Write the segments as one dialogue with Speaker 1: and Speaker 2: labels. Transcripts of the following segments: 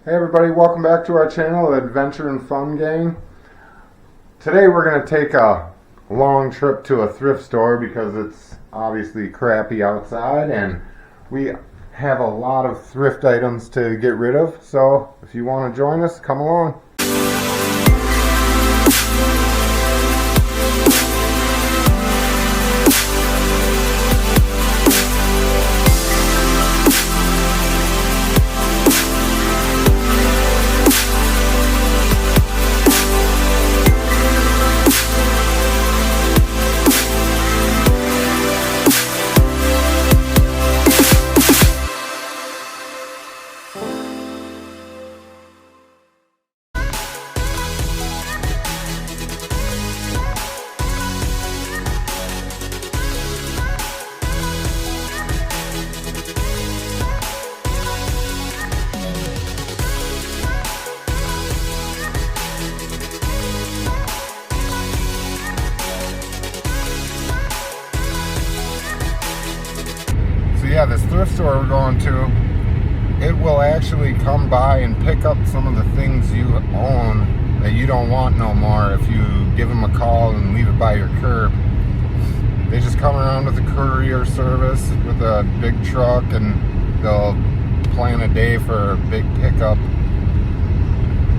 Speaker 1: Hey everybody, welcome back to our channel, Adventure and Fun Gang. Today we're going to take a long trip to a thrift store because it's obviously crappy outside and we have a lot of thrift items to get rid of. So if you want to join us, come along. Yeah, this thrift store we're going to, it will actually come by and pick up some of the things you own that you don't want no more if you give them a call and leave it by your curb. They just come around with a courier service with a big truck and they'll plan a day for a big pickup.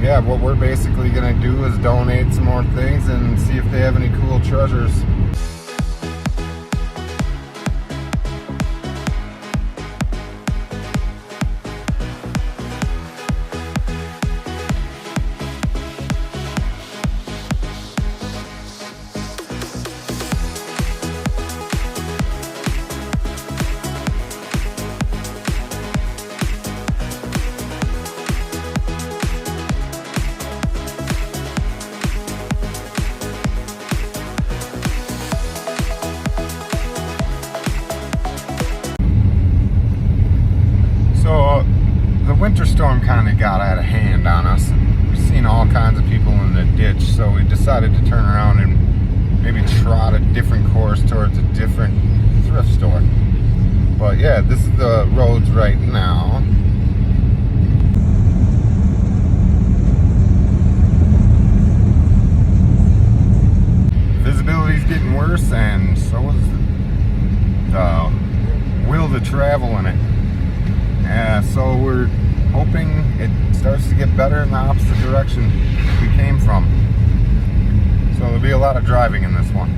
Speaker 1: Yeah, what we're basically going to do is donate some more things and see if they have any cool treasures. Winter storm kind of got out of hand on us. We've seen all kinds of people in the ditch, so we decided to turn around and maybe trot a different course towards a different thrift store. But yeah, this is the roads right now. Visibility's getting worse, and so is the will to travel in it. So we're hoping it starts to get better in the opposite direction we came from. So there'll be a lot of driving in this one.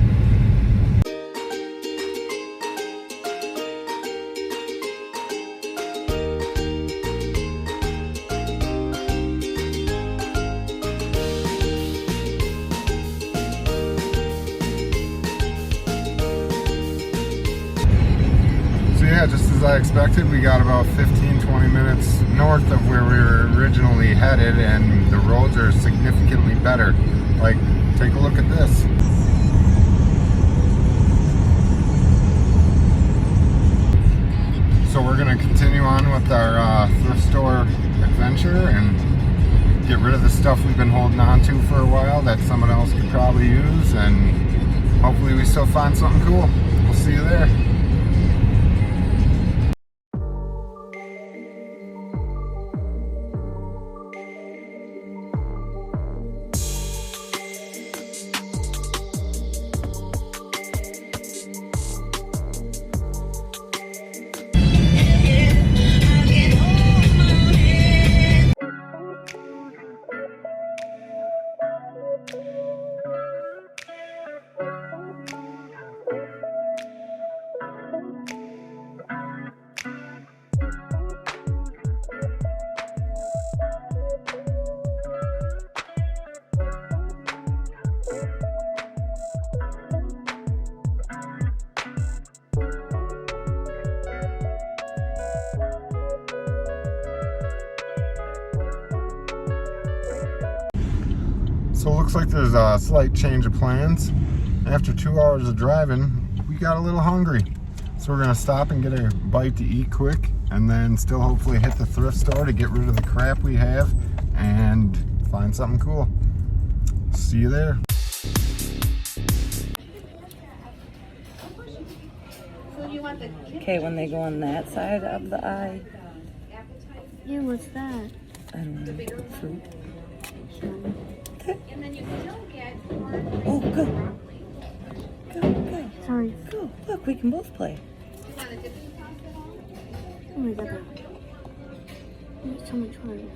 Speaker 1: Yeah, just as I expected, we got about 15-20 minutes north of where we were originally headed, and the roads are significantly better. Like, take a look at this. So we're going to continue on with our thrift store adventure and get rid of the stuff we've been holding on to for a while that someone else could probably use, and hopefully we still find something cool. We'll see you there. So it looks like there's a slight change of plans. After 2 hours of driving, we got a little hungry. So we're gonna stop and get a bite to eat quick, and then still hopefully hit the thrift store to get rid of the crap we have and find something cool. See you there.
Speaker 2: Okay, when they go on that side of the eye.
Speaker 3: Yeah, what's that?
Speaker 2: I don't know, fruit.
Speaker 3: And then you still get
Speaker 2: Oh, go. Go.
Speaker 3: Sorry.
Speaker 2: Go. Look, we can both play.
Speaker 3: Oh my god. So much fun.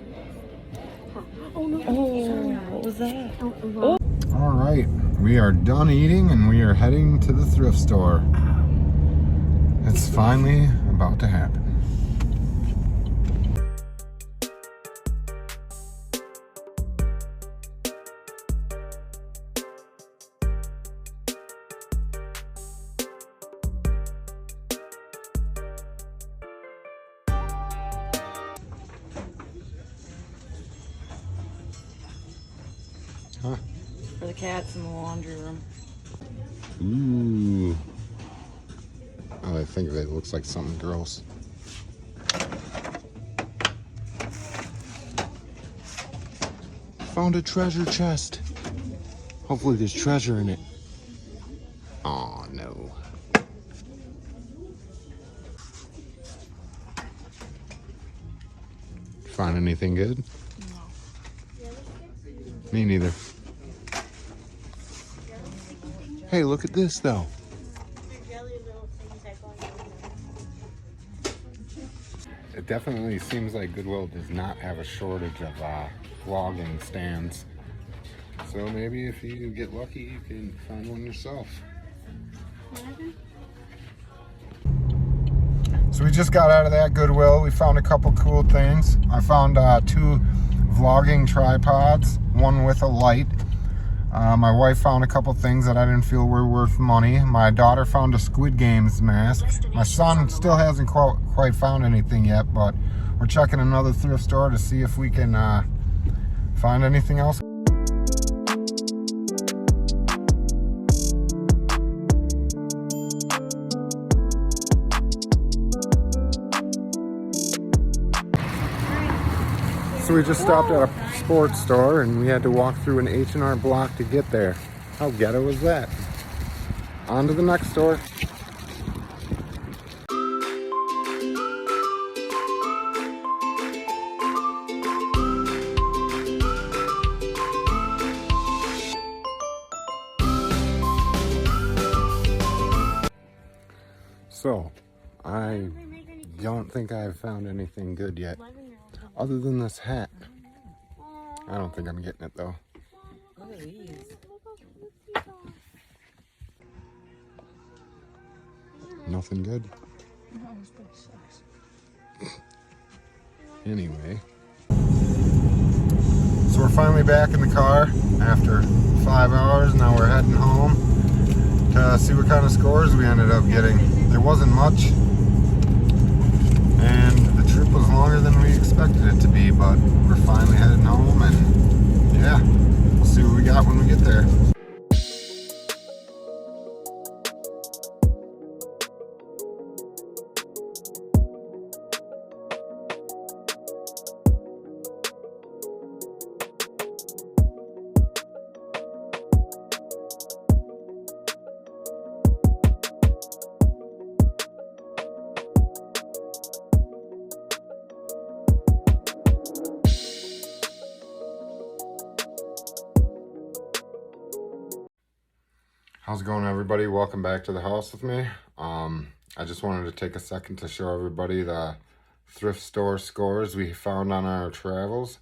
Speaker 3: Oh no.
Speaker 2: Oh, what was that?
Speaker 3: Oh.
Speaker 1: All right, we are done eating and we are heading to the thrift store. It's finally about to happen. Huh?
Speaker 2: For the cats in the laundry room.
Speaker 1: Ooh. Oh, I think it looks like something gross. Found a treasure chest. Hopefully there's treasure in it. Oh no. Find anything good?
Speaker 2: No.
Speaker 1: Me neither. Hey, look at this though. It definitely seems like Goodwill does not have a shortage of vlogging stands. So maybe if you get lucky, you can find one yourself. So we just got out of that Goodwill. We found a couple cool things. I found 2 vlogging tripods, one with a light. My wife found a couple things that I didn't feel were worth money. My daughter found a Squid Games mask. My son still hasn't quite found anything yet, but we're checking another thrift store to see if we can find anything else. So we just stopped at a sports store and we had to walk through an H&R Block to get there. How ghetto is that? On to the next store. So, I don't think I've found anything good yet. Other than this hat. I don't think I'm getting it though.
Speaker 2: Look at these.
Speaker 1: Nothing good. Anyway. So we're finally back in the car after 5 hours. Now we're heading home to see what kind of scores we ended up getting. There wasn't much. And the trip was longer than we expected it to be, but we're finally heading home and yeah, we'll see what we got when we get there. How's it going, everybody? Welcome back to the house with me. I just wanted to take a second to show everybody the thrift store scores we found on our travels.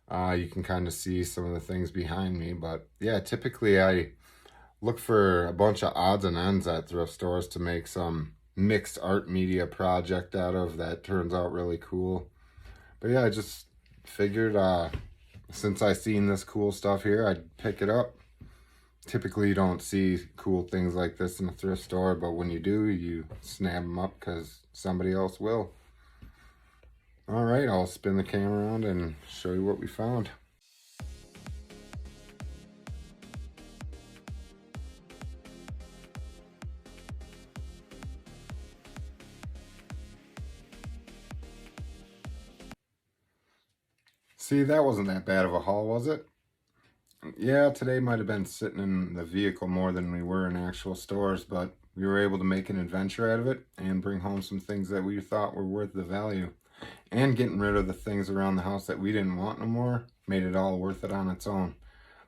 Speaker 1: You can kind of see some of the things behind me, but yeah, typically I look for a bunch of odds and ends at thrift stores to make some mixed art media project out of that turns out really cool. But yeah, I just figured since I seen this cool stuff here, I'd pick it up. Typically you don't see cool things like this in a thrift store, but when you do, you snap them up because somebody else will. All right, I'll spin the camera around and show you what we found. See, that wasn't that bad of a haul, was it? Yeah, today might have been sitting in the vehicle more than we were in actual stores, but we were able to make an adventure out of it and bring home some things that we thought were worth the value. And getting rid of the things around the house that we didn't want no more made it all worth it on its own.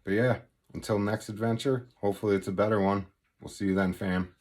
Speaker 1: But yeah, until next adventure, hopefully it's a better one. We'll see you then, fam.